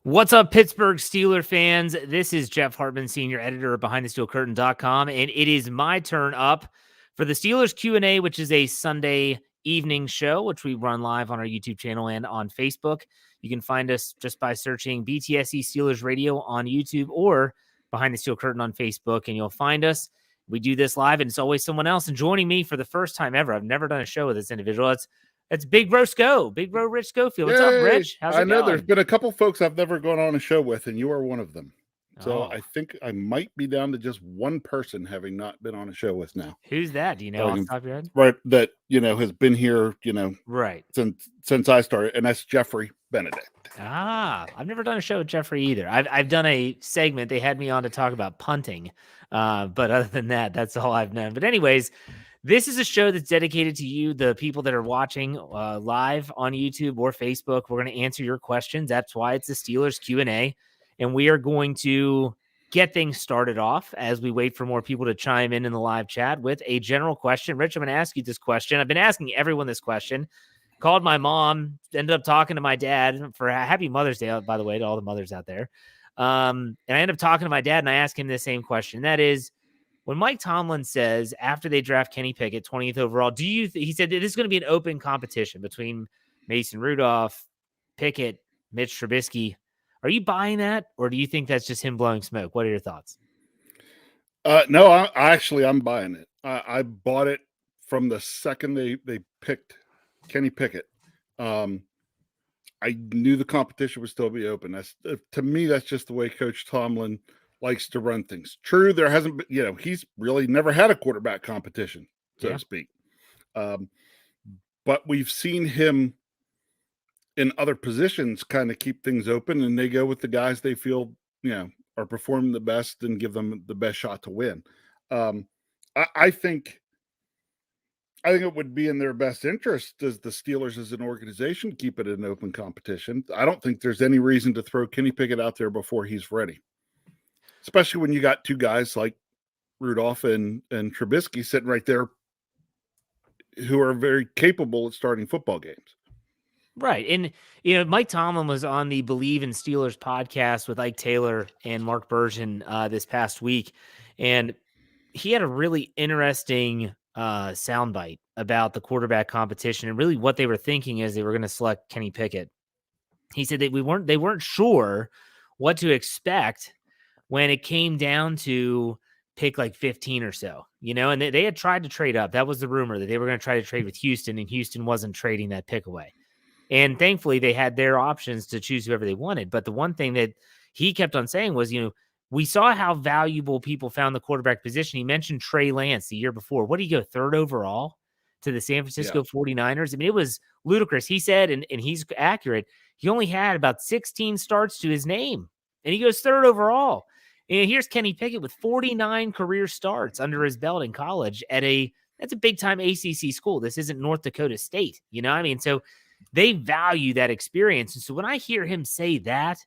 What's up, Pittsburgh Steelers fans? This is Jeff Hartman, senior editor of BehindTheSteelCurtain.com, and it is my turn up for the Steelers Q&A, which is a Sunday evening show, which we run live on our YouTube channel and on Facebook. You can find us just by searching BTSC Steelers Radio on YouTube or Behind the Steel Curtain on Facebook, and you'll find us. We do this live, and it's always someone else. And joining me for the first time ever, I've never done a show with this individual. It's Big Bro Rich Schofield. What's up, Rich? How's it going? I know there's been a couple folks I've never gone on a show with, and you are one of them. So I think I might be down to just one person having not been on a show with now. Who's that? Do you know off the top of your head? Right, that has been here, right since I started, and that's Jeffrey Benedict. I've never done a show with Jeffrey either. I've done a segment. They had me on to talk about punting, but other than that, that's all I've known. But anyways, this is a show that's dedicated to you, the people that are watching live on YouTube or Facebook. We're going to answer your questions. That's why it's the Steelers Q&A. And we are going to get things started off as we wait for more people to chime in the live chat with a general question. Rich, I'm going to ask you this question. I've been asking everyone this question. Called my mom, ended up talking to my dad for Happy Mother's Day, by the way, to all the mothers out there. And I ended up talking to my dad, and I asked him the same question. That is, when Mike Tomlin says after they draft Kenny Pickett, 20th overall, he said this is going to be an open competition between Mason Rudolph, Pickett, Mitch Trubisky. Are you buying that, or do you think that's just him blowing smoke? What are your thoughts? No, I'm buying it. I bought it from the second they picked Kenny Pickett. I knew the competition would still be open. To me, that's just the way Coach Tomlin likes to run things. True, there hasn't been, he's really never had a quarterback competition, so to speak. But we've seen him in other positions kind of keep things open, and they go with the guys they feel, are performing the best and give them the best shot to win. I think it would be in their best interest as the Steelers as an organization keep it an open competition. I don't think there's any reason to throw Kenny Pickett out there before he's ready. Especially when you got two guys like Rudolph and Trubisky sitting right there who are very capable at starting football games. Right. And, Mike Tomlin was on the Believe in Steelers podcast with Ike Taylor and Mark Bergen this past week. And he had a really interesting soundbite about the quarterback competition and really what they were thinking as they were going to select Kenny Pickett. He said that they weren't sure what to expect when it came down to pick like 15 or so, and they had tried to trade up. That was the rumor that they were going to try to trade with Houston, and Houston wasn't trading that pick away. And thankfully they had their options to choose whoever they wanted. But the one thing that he kept on saying was, we saw how valuable people found the quarterback position. He mentioned Trey Lance the year before. What did he go, third overall to the San Francisco 49ers? I mean, it was ludicrous. He said, and he's accurate, he only had about 16 starts to his name, and he goes third overall. And here's Kenny Pickett with 49 career starts under his belt in college that's a big-time ACC school. This isn't North Dakota State, So they value that experience. And so when I hear him say that,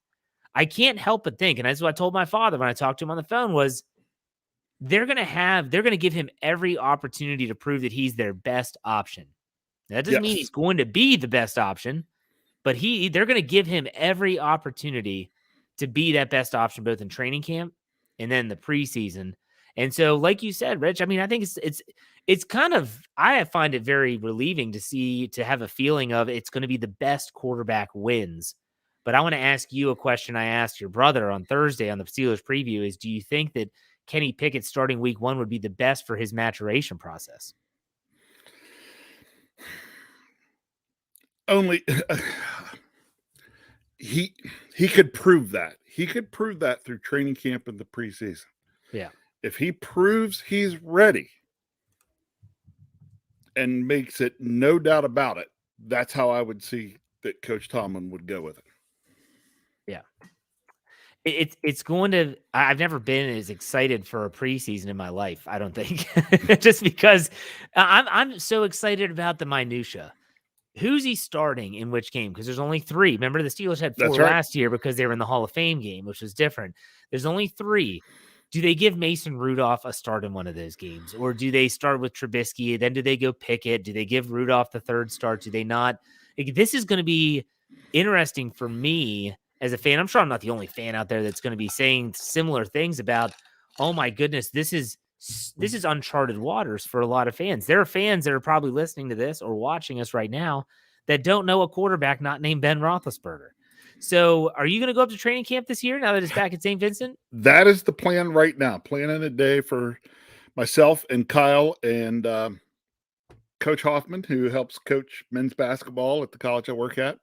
I can't help but think, and that's what I told my father when I talked to him on the phone, was they're going to give him every opportunity to prove that he's their best option. Now, that doesn't mean he's going to be the best option, but they're going to give him every opportunity to be that best option, both in training camp and then the preseason. And so, like you said, Rich, I mean, I think it's kind of, I find it very relieving to have a feeling of it's going to be the best quarterback wins. But I want to ask you a question I asked your brother on Thursday on the Steelers preview is, do you think that Kenny Pickett starting week 1 would be the best for his maturation process? Only he could prove that. He could prove that through training camp in the preseason. Yeah. If he proves he's ready and makes it no doubt about it, that's how I would see that Coach Tomlin would go with it. Yeah. It's going to, I've never been as excited for a preseason in my life, I don't think. Just because I'm so excited about the minutia. Who's he starting in which game? Because there's only 3. Remember, the Steelers had 4 last year because they were in the Hall of Fame game, which was different. There's only 3. Do they give Mason Rudolph a start in one of those games? Or do they start with Trubisky? Then do they go Pickett? Do they give Rudolph the third start? Do they not? This is going to be interesting for me as a fan, I'm sure I'm not the only fan out there that's going to be saying similar things about, oh my goodness, this is uncharted waters for a lot of fans. There are fans that are probably listening to this or watching us right now that don't know a quarterback not named Ben Roethlisberger. So are you going to go up to training camp this year now that it's back at St. Vincent? That is the plan right now. Planning a day for myself and Kyle and Coach Hartman, who helps coach men's basketball at the college I work at.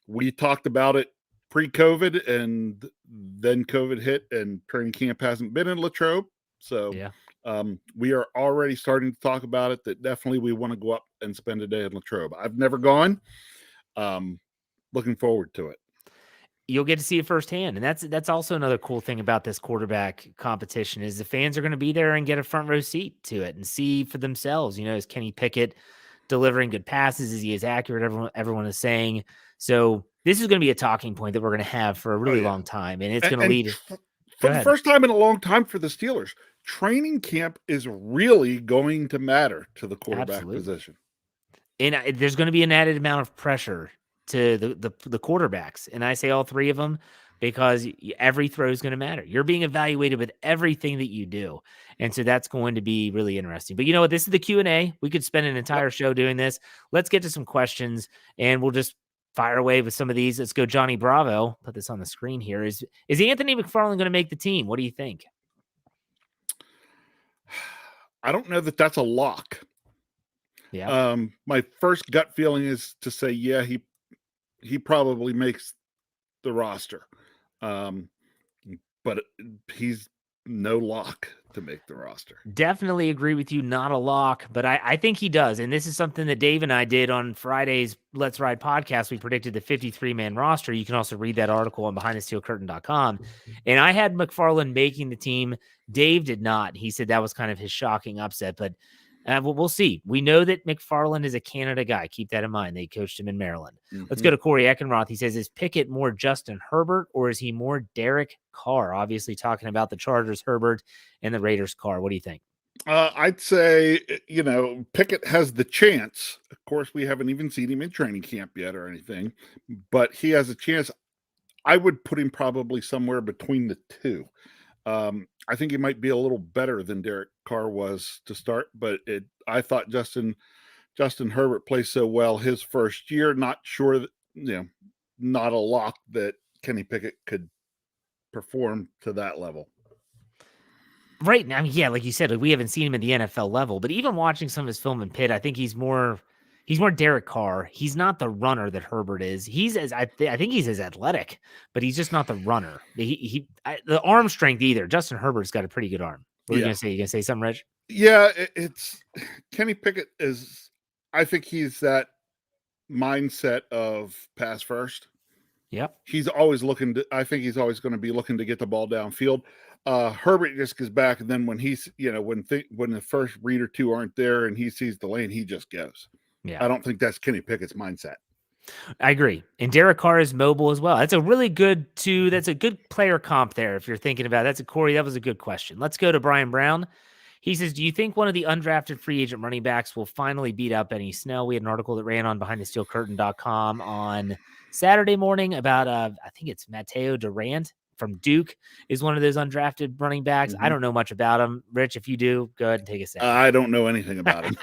We talked about it pre-COVID, and then COVID hit, and training camp hasn't been in Latrobe. So we are already starting to talk about it, that definitely we want to go up and spend a day in Latrobe. I've never gone. Looking forward to it. You'll get to see it firsthand. And that's also another cool thing about this quarterback competition is the fans are going to be there and get a front row seat to it and see for themselves, is Kenny Pickett delivering good passes? Is he as accurate? Everyone is saying. So this is going to be a talking point that we're going to have for a really long time. And it's going to lead. For the first time in a long time for the Steelers, training camp is really going to matter to the quarterback position. And there's going to be an added amount of pressure to the quarterbacks. And I say all three of them because every throw is going to matter. You're being evaluated with everything that you do. And so that's going to be really interesting. But you know what? This is the Q&A. We could spend an entire show doing this. Let's get to some questions, and we'll just fire away with some of these. Let's go. Johnny Bravo, put this on the screen here. Is Anthony McFarland going to make the team? What do you think? I don't know that that's a lock. Yeah. My first gut feeling is to say, yeah, he probably makes the roster. But he's no lock to make the roster. Definitely agree with you. Not a lock, but I think he does. And this is something that Dave and I did on Friday's Let's Ride podcast. We predicted the 53-man roster. You can also read that article on BehindTheSteelCurtain.com. And I had McFarland making the team. Dave did not. He said that was kind of his shocking upset, but we'll see. We know that McFarland is a Canada guy. Keep that in mind. They coached him in Maryland. Mm-hmm. Let's go to Corey Eckenroth. He says, is Pickett more Justin Herbert or is he more Derek Carr? Obviously talking about the Chargers Herbert and the Raiders Carr. What do you think? I'd say, Pickett has the chance. Of course, we haven't even seen him in training camp yet or anything, but he has a chance. I would put him probably somewhere between the two. I think he might be a little better than Derek Carr was to start, but I thought Justin Herbert played so well his first year. Not sure that, not a lock that Kenny Pickett could perform to that level. Right now, yeah, like you said, we haven't seen him at the NFL level, but even watching some of his film in Pitt, I think he's more Derek Carr. He's not the runner that Herbert is. I think he's as athletic, but he's just not the runner. The arm strength either. Justin Herbert's got a pretty good arm. What are you gonna say? You gonna say something, Rich? Yeah, it's Kenny Pickett is. I think he's that mindset of pass first. Yep. He's always looking to. I think he's always going to be looking to get the ball downfield. Herbert just gets back, and then when he's when the first read or two aren't there, and he sees the lane, he just goes. Yeah, I don't think that's Kenny Pickett's mindset. I agree. And Derek Carr is mobile as well. That's a really good that's a good player comp there. If you're thinking about it. Corey, that was a good question. Let's go to Brian Brown. He says, do you think one of the undrafted free agent running backs will finally beat out Benny Snell? We had an article that ran on BehindTheSteelCurtain.com on Saturday morning about, I think it's Mateo Durant from Duke is one of those undrafted running backs. Mm-hmm. I don't know much about him. Rich, if you do, go ahead and take a second. I don't know anything about him.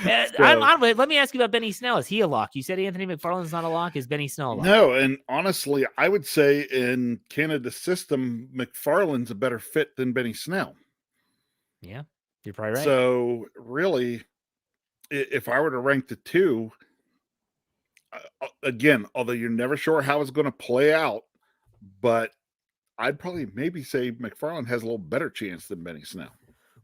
Let me ask you about Benny Snell. Is he a lock? You said Anthony McFarland is not a lock. Is Benny Snell a lock? No, and honestly, I would say in Canada's system, McFarland's a better fit than Benny Snell. Yeah, you're probably right. So really, if I were to rank the two, again, although you're never sure how it's going to play out, but I'd probably maybe say McFarland has a little better chance than Benny Snell.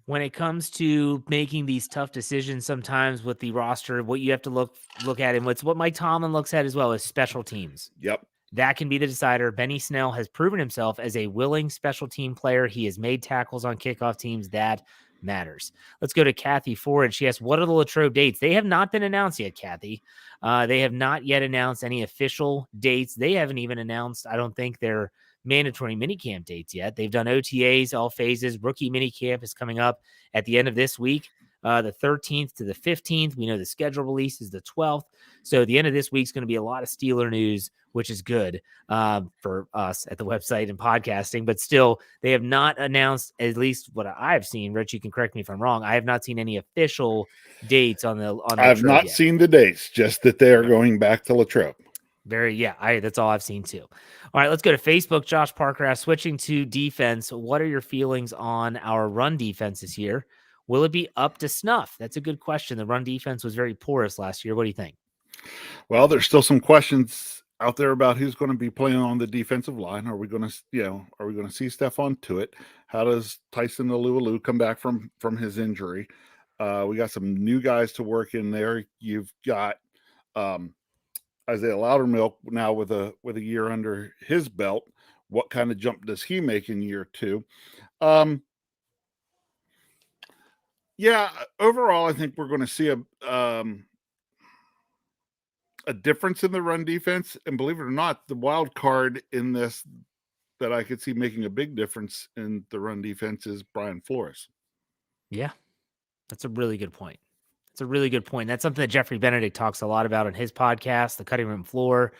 When it comes to making these tough decisions sometimes with the roster, what you have to look at and what Mike Tomlin looks at as well is special teams. Yep. That can be the decider. Benny Snell has proven himself as a willing special team player. He has made tackles on kickoff teams. That matters. Let's go to Kathy Ford. She asks, what are the Latrobe dates? They have not been announced yet, Kathy. They have not yet announced any official dates. They haven't even announced, I don't think, their mandatory minicamp dates yet. They've done OTAs, all phases. Rookie minicamp is coming up at the end of this week. the 13th to the 15th. We know the schedule release is the 12th. So the end of this week is going to be a lot of Steeler news, which is good for us at the website and podcasting. But still, they have not announced, at least what I've seen. Rich, you can correct me if I'm wrong. I have not seen any official dates on the I have not seen the dates, just that they are going back to Latrobe. That's all I've seen too. All right, let's go to Facebook. Josh Parker asks, switching to defense, what are your feelings on our run defense this year? Will it be up to snuff? That's a good question. The run defense was very porous last year. What do you think? Well, there's still some questions out there about who's going to be playing on the defensive line. Are we going to see Stephon Tuitt? How does Tyson Alualu come back from his injury? We got some new guys to work in there. You've got Isaiah Loudermilk now with a year under his belt. What kind of jump does he make in year two? Yeah, overall, I think we're going to see a difference in the run defense. And believe it or not, the wild card in this that I could see making a big difference in the run defense is Brian Flores. Yeah, that's a really good point. It's a really good point. That's something that Jeffrey Benedict talks a lot about on his podcast, The Cutting Room Floor.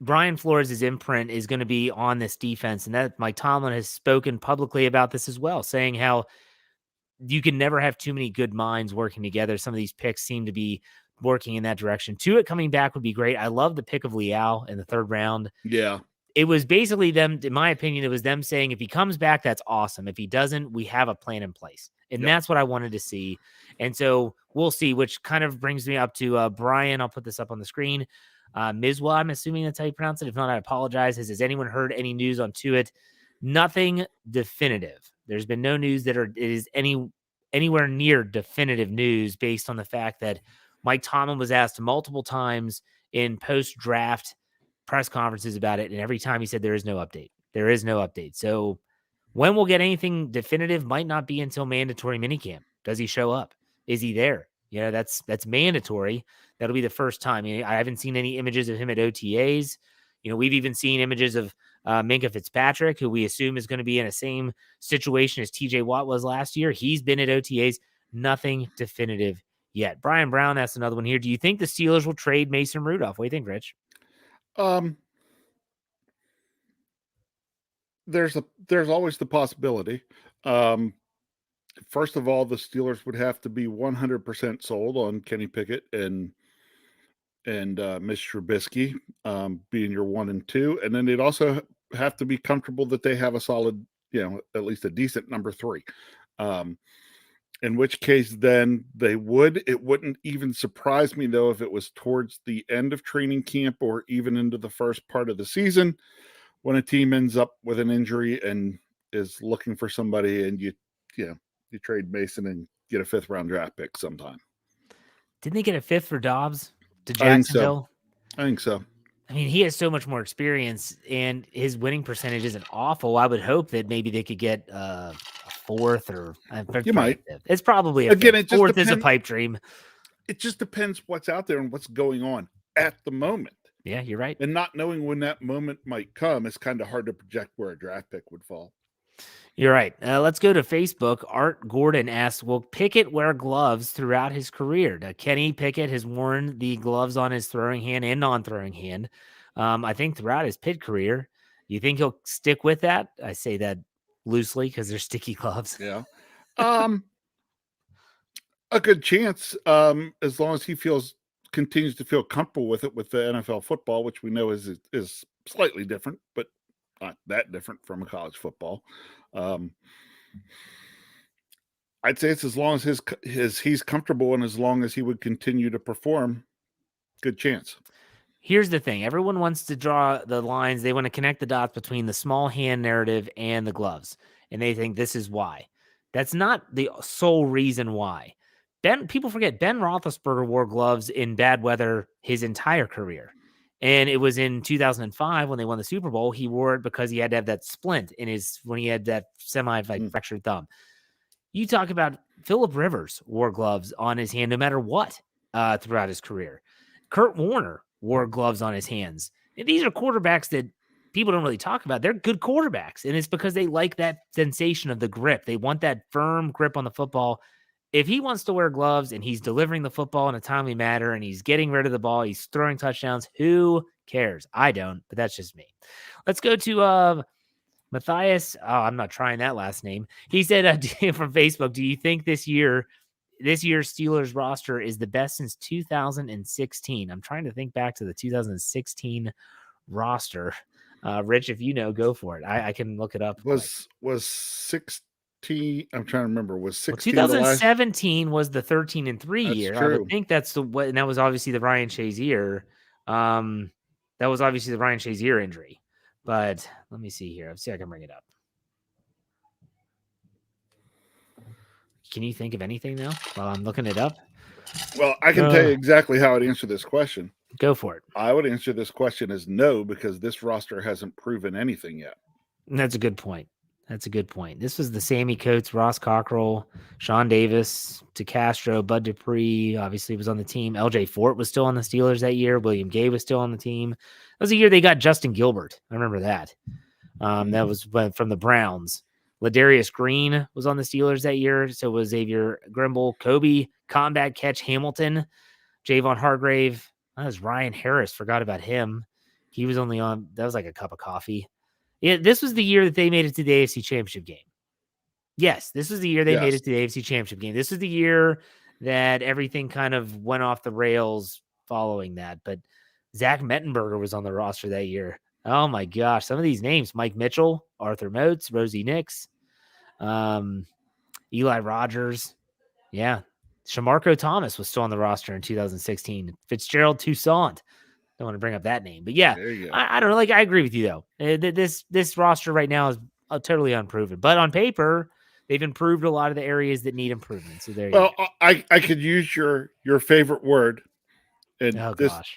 Brian Flores' imprint is going to be on this defense, and that Mike Tomlin has spoken publicly about this as well, saying how you can never have too many good minds working together. Some of these picks seem to be working in that direction. Tuitt coming back would be great. I love the pick of Leal in the third round. Yeah. It was basically them, in my opinion, it was them saying, if he comes back, that's awesome. If he doesn't, we have a plan in place. And that's what I wanted to see. And so we'll see, which kind of brings me up to Brian. I'll put this up on the screen. Mizwa, I'm assuming that's how you pronounce it. If not, I apologize. Has anyone heard any news on Tuitt? Nothing definitive. There's been no news that is anywhere near definitive news based on the fact that Mike Tomlin was asked multiple times in post-draft press conferences about it, and every time he said there is no update. There is no update. So when we'll get anything definitive might not be until mandatory minicamp. Does he show up? Is he there? Yeah, that's mandatory. That'll be the first time. I haven't seen any images of him at OTAs. We've even seen images of Minkah Fitzpatrick, who we assume is going to be in the same situation as TJ Watt was last year. He's been at OTAs. Nothing definitive yet. Brian Brown asked another one here. Do you think the Steelers will trade Mason Rudolph? What do you think, Rich? There's always the possibility. First of all, the Steelers would have to be 100% sold on Kenny Pickett and Mitch Trubisky being your 1 and 2, and then they'd also have to be comfortable that they have a solid, at least a decent number 3. In which case, then they would. It wouldn't even surprise me, though, if it was towards the end of training camp or even into the first part of the season when a team ends up with an injury and is looking for somebody, and you trade Mason and get a 5th round draft pick sometime. Didn't they get a 5th for Dobbs to Jacksonville? I think so. I mean, he has so much more experience, and his winning percentage isn't awful. I would hope that maybe they could get a 4th or you might. It's probably a 4th is a pipe dream. It just depends what's out there and what's going on at the moment. Yeah, you're right. And not knowing when that moment might come, it's kind of hard to project where a draft pick would fall. You're right. Let's go to Facebook. Art Gordon asks, will Pickett wear gloves throughout his career? Now, Kenny Pickett has worn the gloves on his throwing hand and non-throwing hand. I think throughout his Pitt career. You think he'll stick with that? I say that loosely because they're sticky gloves. Yeah. A good chance, as long as he continues to feel comfortable with it with the NFL football, which we know is slightly different, but not that different from a college football. I'd say it's as long as he's comfortable and as long as he would continue to perform, good chance. Here's the thing. Everyone wants to draw the lines. They want to connect the dots between the small hand narrative and the gloves. And they think this is why. That's not the sole reason why. People forget Ben Roethlisberger wore gloves in bad weather his entire career. And it was in 2005 when they won the Super Bowl. He wore it because he had to have that splint when he had that fractured thumb. You talk about Phillip Rivers wore gloves on his hand no matter what throughout his career. Kurt Warner wore gloves on his hands. And these are quarterbacks that people don't really talk about. They're good quarterbacks. And it's because they like that sensation of the grip. They want that firm grip on the football. if he wants to wear gloves and he's delivering the football in a timely manner and he's getting rid of the ball, he's throwing touchdowns, who cares? I don't, but that's just me. Let's go to Matthias. Oh, I'm not trying that last name. He said from Facebook, do you think this year's Steelers roster is the best since 2016? I'm trying to think back to the 2016 roster. Rich, if you know, go for it. I can look it up. Was 16? I'm trying to remember. Was 16? 2017 was the 13-3 year. True. I would think that's and that was obviously the Ryan Shazier. That was obviously the Ryan Shazier injury. But let me see here. Let's see if I can bring it up. Can you think of anything though while I'm looking it up? Well, I can tell you exactly how I'd answer this question. Go for it. I would answer this question as no, because this roster hasn't proven anything yet. That's a good point. This was the Sammy Coates, Ross Cockrell, Sean Davis, DeCastro, Bud Dupree obviously was on the team. LJ Fort was still on the Steelers that year. William Gay was still on the team. That was the year they got Justin Gilbert. I remember that. That was from the Browns. Ladarius Green was on the Steelers that year. So was Xavier Grimble, Kobe, Combat Catch Hamilton, Javon Hargrave. That was Ryan Harris. Forgot about him. He was only on, that was like a cup of coffee. Yeah, this was the year that they made it to the AFC Championship game. Yes, this was the year they made it to the AFC Championship game. This is the year that everything kind of went off the rails following that. But Zach Mettenberger was on the roster that year. Oh my gosh, some of these names: Mike Mitchell, Arthur Motes, Rosie Nix, Eli Rogers. Yeah, Shamarko Thomas was still on the roster in 2016. Fitzgerald Toussaint. Don't want to bring up that name, but yeah, I don't know. Like, I agree with you though. This roster right now is totally unproven, but on paper, they've improved a lot of the areas that need improvement. So there you go. I could use your favorite word, and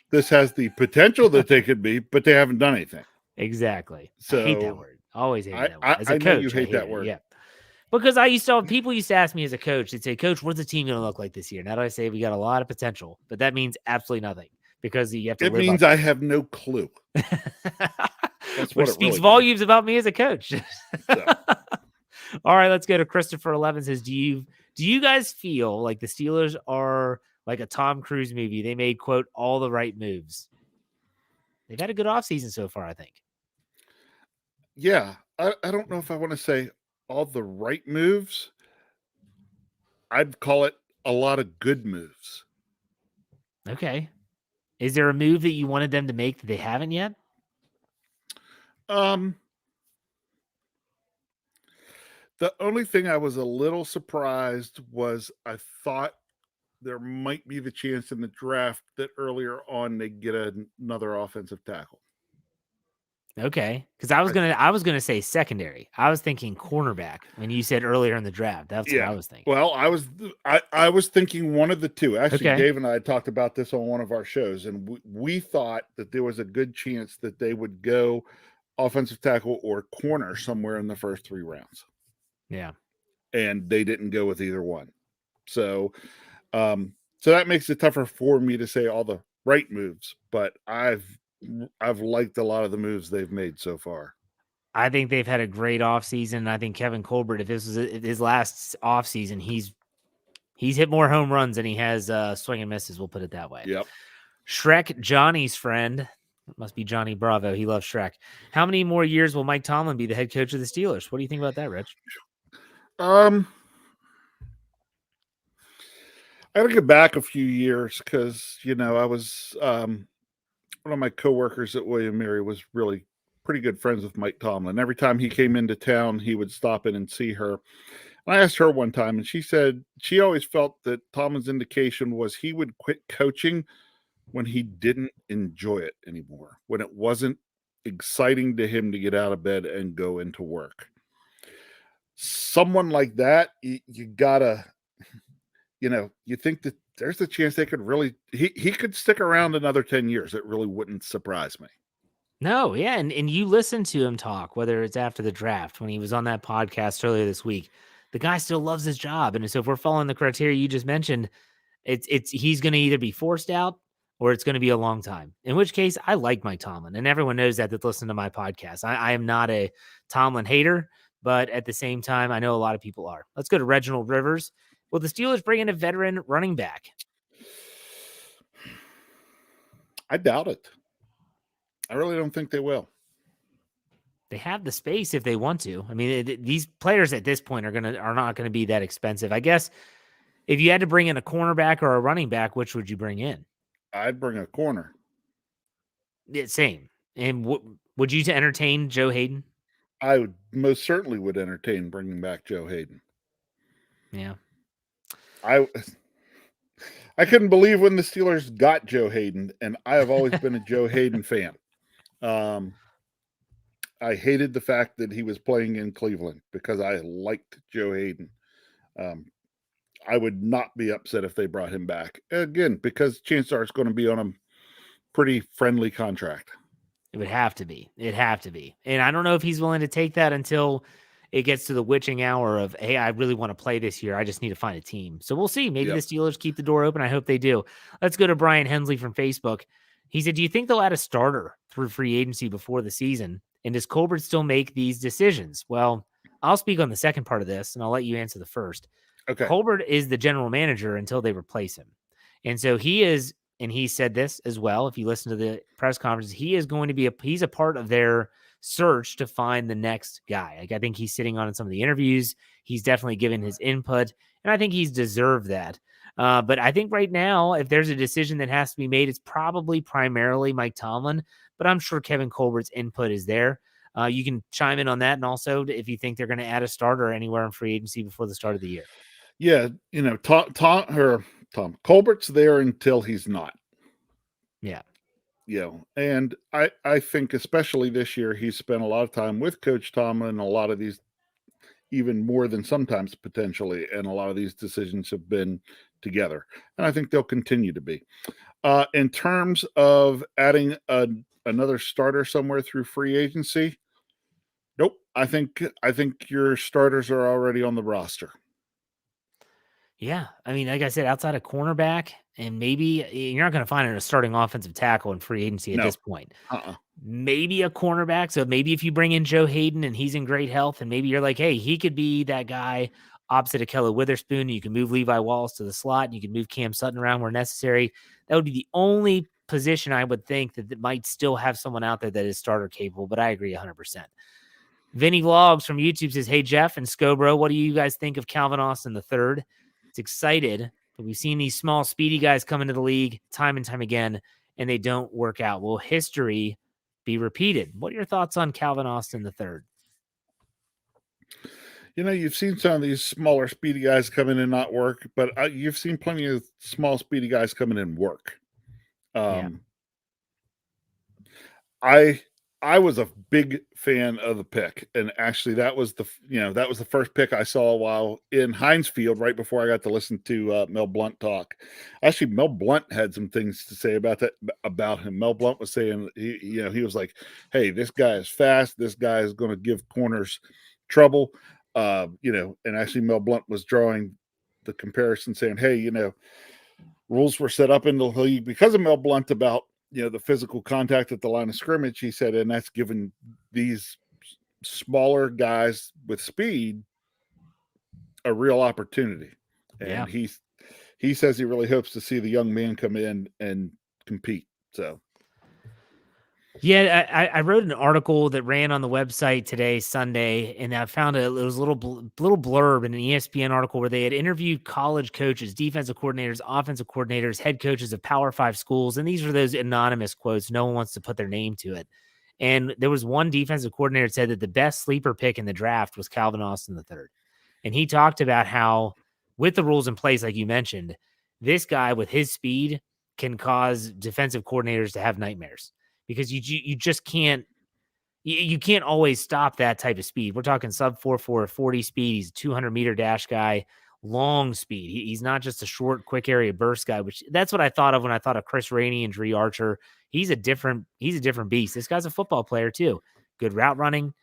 this has the potential that they could be, but they haven't done anything. Exactly. So I hate that word. Always hate that word. As a I coach, know you hate that word. Yeah. Because people used to ask me as a coach, they'd say, "Coach, what's the team going to look like this year?" Now I say we got a lot of potential, but that means absolutely nothing. Because you have to. It means I have no clue. That's what speaks volumes about me as a coach. So. All right, let's go to Christopher 11. Says, do you guys feel like the Steelers are like a Tom Cruise movie? They made, quote, all the right moves. They've had a good offseason so far, I think. Yeah, I don't know if I want to say all the right moves. I'd call it a lot of good moves. Okay. Is there a move that you wanted them to make that they haven't yet? The only thing I was a little surprised was I thought there might be the chance in the draft that earlier on they get another offensive tackle. Okay, because I was gonna say secondary. I was thinking cornerback when you said earlier in the draft. That's what I was thinking. Well, I was thinking one of the two. Actually, Dave and I talked about this on one of our shows, and we thought that there was a good chance that they would go offensive tackle or corner somewhere in the first 3 rounds. Yeah, and they didn't go with either one. So that makes it tougher for me to say all the right moves, but I've liked a lot of the moves they've made so far. I think they've had a great offseason. I think Kevin Colbert, if this was his last offseason, he's hit more home runs than he has swing and misses. We'll put it that way. Yep. Shrek, Johnny's friend. It must be Johnny Bravo. He loves Shrek. How many more years will Mike Tomlin be the head coach of the Steelers? What do you think about that, Rich? I got to go back a few years because, I was one of my coworkers at William Mary was really pretty good friends with Mike Tomlin. Every time he came into town, he would stop in and see her. And I asked her one time, and she said she always felt that Tomlin's indication was he would quit coaching when he didn't enjoy it anymore, when it wasn't exciting to him to get out of bed and go into work. Someone like that, you gotta, you think that there's a chance they could really, he could stick around another 10 years. It really wouldn't surprise me. No, yeah. And you listen to him talk, whether it's after the draft, when he was on that podcast earlier this week, the guy still loves his job. And so if we're following the criteria you just mentioned, he's going to either be forced out or it's going to be a long time, in which case I like Mike Tomlin, and everyone knows that listen to my podcast. I am not a Tomlin hater, but at the same time, I know a lot of people are. Let's go to Reginald Rivers. Will the Steelers bring in a veteran running back? I doubt it. I really don't think they will. They have the space if they want to. I mean, these players at this point are not gonna be that expensive. I guess if you had to bring in a cornerback or a running back, which would you bring in? I'd bring a corner. Yeah, same. And would you to entertain Joe Hayden? I would most certainly would entertain bringing back Joe Hayden. Yeah. I couldn't believe when the Steelers got Joe Hayden, and I have always been a Joe Hayden fan. I hated the fact that he was playing in Cleveland because I liked Joe Hayden. I would not be upset if they brought him back again because chances are it's going to be on a pretty friendly contract. It would have to be. It'd have to be. And I don't know if he's willing to take that until it gets to the witching hour of, hey, I really want to play this year. I just need to find a team. So we'll see. Maybe the Steelers keep the door open. I hope they do. Let's go to Brian Hensley from Facebook. He said, do you think they'll add a starter through free agency before the season? And does Colbert still make these decisions? Well, I'll speak on the second part of this, and I'll let you answer the first. Okay. Colbert is the general manager until they replace him. And so he is, and he said this as well, if you listen to the press conference, he is going to be he's a part of their search to find the next guy. Like, I think he's sitting on in some of the interviews. He's definitely given his input, and I think he's deserved that. But I think right now, if there's a decision that has to be made, it's probably primarily Mike Tomlin, but I'm sure Kevin Colbert's input is there. You can chime in on that. And also if you think they're going to add a starter anywhere in free agency before the start of the year. Yeah. You know, Tom Colbert's there until he's not. Yeah. You know, and I think especially this year, he's spent a lot of time with Coach Tomlin, a lot of these, even more than sometimes potentially, and a lot of these decisions have been together. And I think they'll continue to be. In terms of adding another starter somewhere through free agency, nope. I think your starters are already on the roster. Yeah. I mean, like I said, outside of cornerback, and maybe you're not going to find a starting offensive tackle in free agency at this point. Maybe a cornerback. So maybe if you bring in Joe Hayden and he's in great health, and maybe you're like, hey, he could be that guy opposite of Kelly Witherspoon. You can move Levi Wallace to the slot, and you can move Cam Sutton around where necessary. That would be the only position I would think that might still have someone out there that is starter capable. But I agree 100%. Vinny Vlogs from YouTube says, hey, Jeff and Scobro, what do you guys think of Calvin Austin III? It's excited, but we've seen these small, speedy guys come into the league time and time again, and they don't work out. Will history be repeated? What are your thoughts on Calvin Austin III? You know, you've seen some of these smaller, speedy guys come in and not work, but you've seen plenty of small, speedy guys come in and work. I was a big fan of the pick, and actually that was the first pick I saw while in Heinz Field right before I got to listen to Mel Blount talk. Actually, Mel Blount had some things to say about him. Mel Blount was saying he was like, "Hey, this guy is fast. This guy is going to give corners trouble." And actually Mel Blount was drawing the comparison, saying, "Hey, rules were set up in the league because of Mel Blount about." The physical contact at the line of scrimmage, he said, and that's given these smaller guys with speed a real opportunity. And he says he really hopes to see the young man come in and compete. So, yeah, I wrote an article that ran on the website today, Sunday, and I found it was a little blurb in an ESPN article where they had interviewed college coaches, defensive coordinators, offensive coordinators, head coaches of Power 5 schools, and these were those anonymous quotes. No one wants to put their name to it. And there was one defensive coordinator that said that the best sleeper pick in the draft was Calvin Austin III. And he talked about how, with the rules in place, like you mentioned, this guy with his speed can cause defensive coordinators to have nightmares. Because you just can't always stop that type of speed. We're talking sub 4.4 40 speed. He's a 200-meter dash guy, long speed. He's not just a short, quick area burst guy, which that's what I thought of when I thought of Chris Rainey and Dree Archer. He's a different beast. This guy's a football player too. Good route running.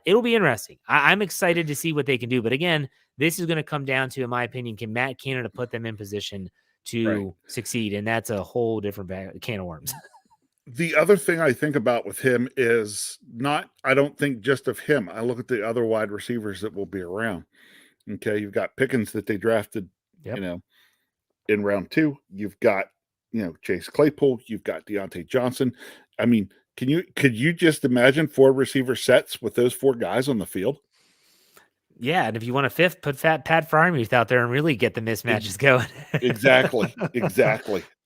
It'll be interesting. I'm excited to see what they can do. But again, this is going to come down to, in my opinion, can Matt Canada put them in position to succeed? And that's a whole different can of worms. The other thing I think about with him is I don't think just of him. I look at the other wide receivers that will be around. Okay. You've got Pickens that they drafted Yep. In round 2, you've got, Chase Claypool, you've got Deontay Johnson. I mean, could you just imagine 4 receiver sets with those 4 guys on the field? Yeah, and if you want a fifth, put Pat Freiermuth out there and really get the mismatches going. Exactly.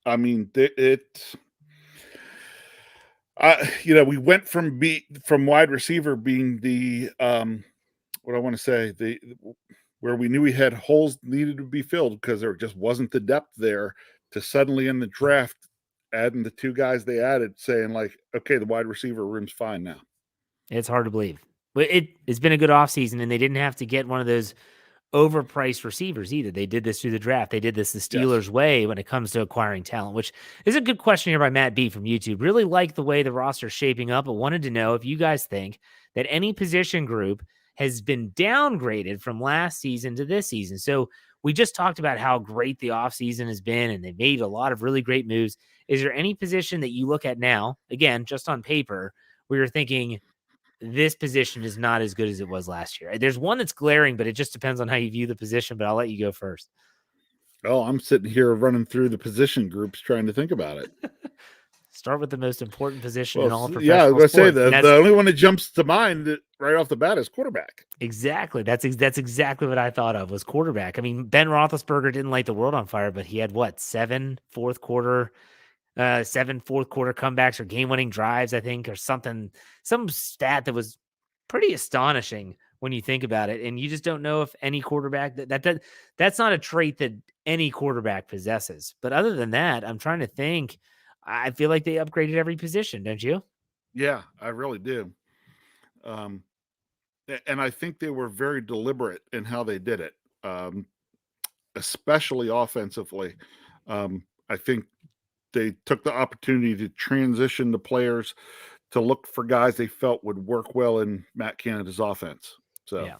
I mean, we went from wide receiver being the what I want to say, where we knew we had holes needed to be filled because there just wasn't the depth there, to suddenly in the draft adding the 2 guys they added, saying like, okay, the wide receiver room's fine now. It's hard to believe. But it's been a good offseason, and they didn't have to get one of those overpriced receivers either. They did this through the draft. They did this the Steelers way when it comes to acquiring talent, which is a good question here by Matt B from YouTube. Really like the way the roster's shaping up, but wanted to know if you guys think that any position group has been downgraded from last season to this season. So we just talked about how great the offseason has been, and they made a lot of really great moves. Is there any position that you look at now, again, just on paper, where you're thinking, this position is not as good as it was last year? There's one that's glaring, but it just depends on how you view the position, but I'll let you go first. Oh, I'm sitting here running through the position groups trying to think about it. Start with the most important position in all of yeah, I was professional going to say sports. the only one that jumps to mind right off the bat is quarterback. Exactly. That's exactly what I thought of, was quarterback. I mean, Ben Roethlisberger didn't light the world on fire, but he had what, 7 fourth quarter comebacks or game-winning drives, I think, or something, some stat that was pretty astonishing when you think about it. And you just don't know if any quarterback that's not a trait that any quarterback possesses. But other than that, I'm trying to think. I feel like they upgraded every position, don't you? Yeah, I really do. And I think they were very deliberate in how they did it, especially offensively. I think they took the opportunity to transition the players to look for guys they felt would work well in Matt Canada's offense. So, yeah.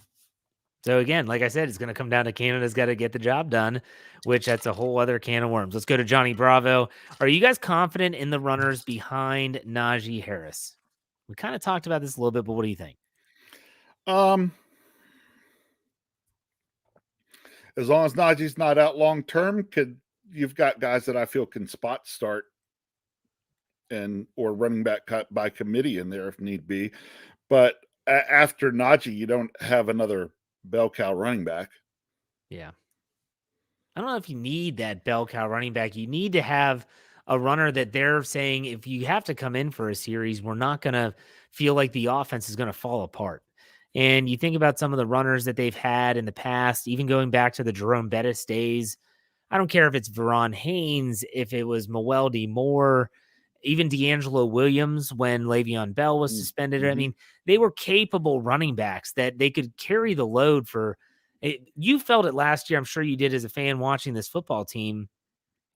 So again, like I said, it's going to come down to Canada's got to get the job done, which that's a whole other can of worms. Let's go to Johnny Bravo. Are you guys confident in the runners behind Najee Harris? We kind of talked about this a little bit, but what do you think? As long as Najee's not out long term, you've got guys that I feel can spot start or running back cut by committee in there if need be. But after Najee, you don't have another bell cow running back. Yeah. I don't know if you need that bell cow running back. You need to have a runner that they're saying, if you have to come in for a series, we're not going to feel like the offense is going to fall apart. And you think about some of the runners that they've had in the past, even going back to the Jerome Bettis days. I don't care if it's Veron Haynes, if it was Mewelde Moore, even D'Angelo Williams when Le'Veon Bell was suspended. Mm-hmm. I mean, they were capable running backs that they could carry the load for. You felt it last year. I'm sure you did as a fan watching this football team.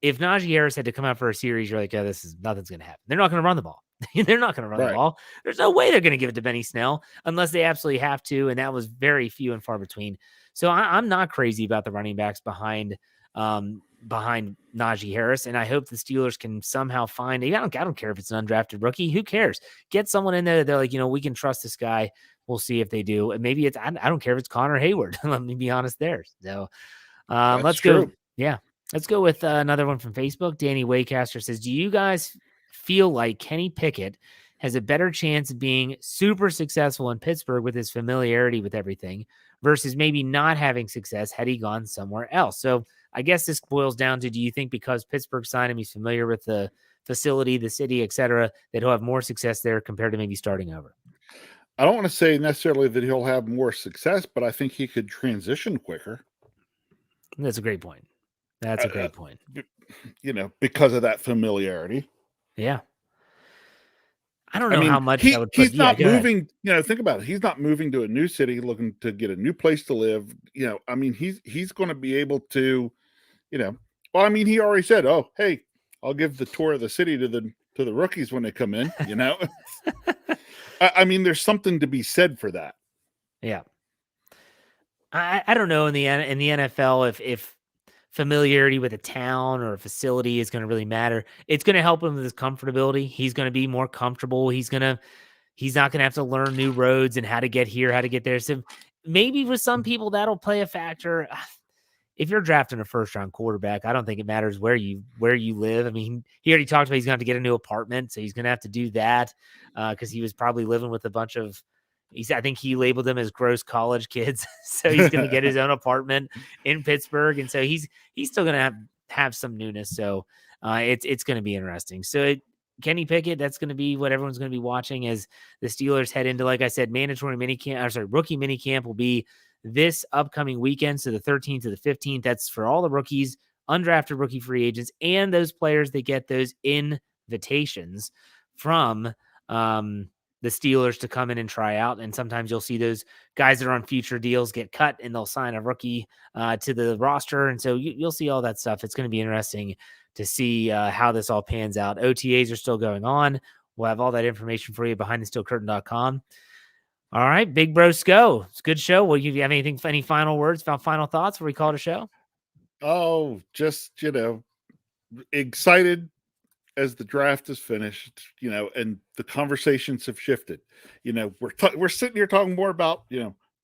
If Najee Harris had to come out for a series, you're like, oh, nothing's going to happen. They're not going to run the ball. They're not going to run the ball. There's no way they're going to give it to Benny Snell unless they absolutely have to. And that was very few and far between. So I'm not crazy about the running backs behind Najee Harris. And I hope the Steelers can somehow find, I don't care if it's an undrafted rookie. Who cares? Get someone in there. They're like, we can trust this guy. We'll see if they do. And maybe I don't care if it's Connor Hayward. Let me be honest there. So let's go. Yeah. Let's go with another one from Facebook. Danny Waycaster says, do you guys feel like Kenny Pickett has a better chance of being super successful in Pittsburgh with his familiarity with everything versus maybe not having success had he gone somewhere else? So I guess this boils down to, do you think because Pittsburgh signed him, he's familiar with the facility, the city, et cetera, that he'll have more success there compared to maybe starting over? I don't want to say necessarily that he'll have more success, but I think he could transition quicker. That's a great point. That's a great point. Because of that familiarity. Yeah. I don't know how much that would put. He's not moving. Think about it. He's not moving to a new city looking to get a new place to live. He's going to be able to, he already said, oh, hey, I'll give the tour of the city to the rookies when they come in, there's something to be said for that. Yeah. I don't know in the NFL if familiarity with a town or a facility is going to really matter. It's going to help him with his comfortability. He's going to be more comfortable. He's not going to have to learn new roads and how to get here, how to get there. So maybe with some people that'll play a factor. if you're drafting a first-round quarterback, I don't think it matters where you live. I mean, he already talked about he's going to have to get a new apartment, so he's going to have to do that because he was probably living with a bunch of. I think he labeled them as gross college kids, so he's going to get his own apartment in Pittsburgh, and so he's still going to have some newness. So it's going to be interesting. So Kenny Pickett, that's going to be what everyone's going to be watching as the Steelers head into, like I said, mandatory rookie minicamp will be this upcoming weekend. So the 13th to the 15th, that's for all the rookies, undrafted rookie free agents, and those players that get those invitations from the Steelers to come in and try out. And sometimes you'll see those guys that are on future deals get cut and they'll sign a rookie to the roster. And so you'll see all that stuff. It's going to be interesting to see how this all pans out. OTAs are still going on. We'll have all that information for you behind thesteelcurtain.com. All right, Big Bros go. It's a good show. Will you have any final words, final thoughts before we call it a show? Oh, just, excited as the draft is finished, and the conversations have shifted. We're sitting here talking more about,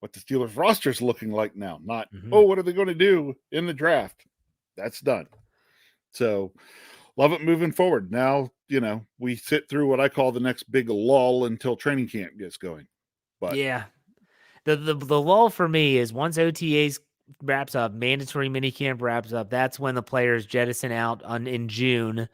what the Steelers roster is looking like now, not, what are they going to do in the draft? That's done. So love it moving forward. Now, we sit through what I call the next big lull until training camp gets going. But yeah, the lull for me is once OTAs wraps up, mandatory minicamp wraps up, that's when the players jettison out in June,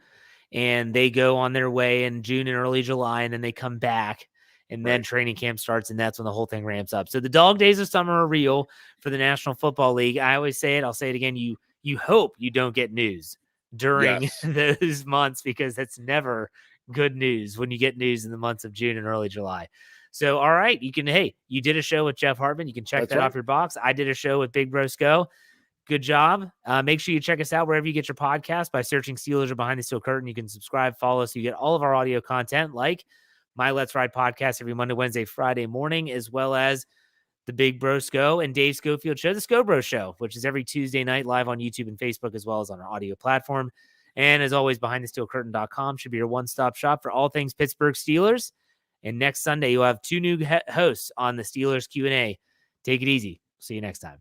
and they go on their way in June and early July, and then they come back, and then training camp starts, and that's when the whole thing ramps up. So the dog days of summer are real for the National Football League. I always say it, I'll say it again, you hope you don't get news during those months, because that's never good news when you get news in the months of June and early July. So, all right, you did a show with Jeff Hartman. You can check that off your box. I did a show with Big Bros Go. Good job. Make sure you check us out wherever you get your podcast by searching Steelers or Behind the Steel Curtain. You can subscribe, follow us. So you get all of our audio content, like my Let's Ride podcast every Monday, Wednesday, Friday morning, as well as the Big Bros Go and Dave Schofield Show, the Sco Bros Show, which is every Tuesday night live on YouTube and Facebook, as well as on our audio platform. And as always, BehindTheSteelCurtain.com should be your one-stop shop for all things Pittsburgh Steelers. And next Sunday, you'll have two new hosts on the Steelers Q&A. Take it easy. See you next time.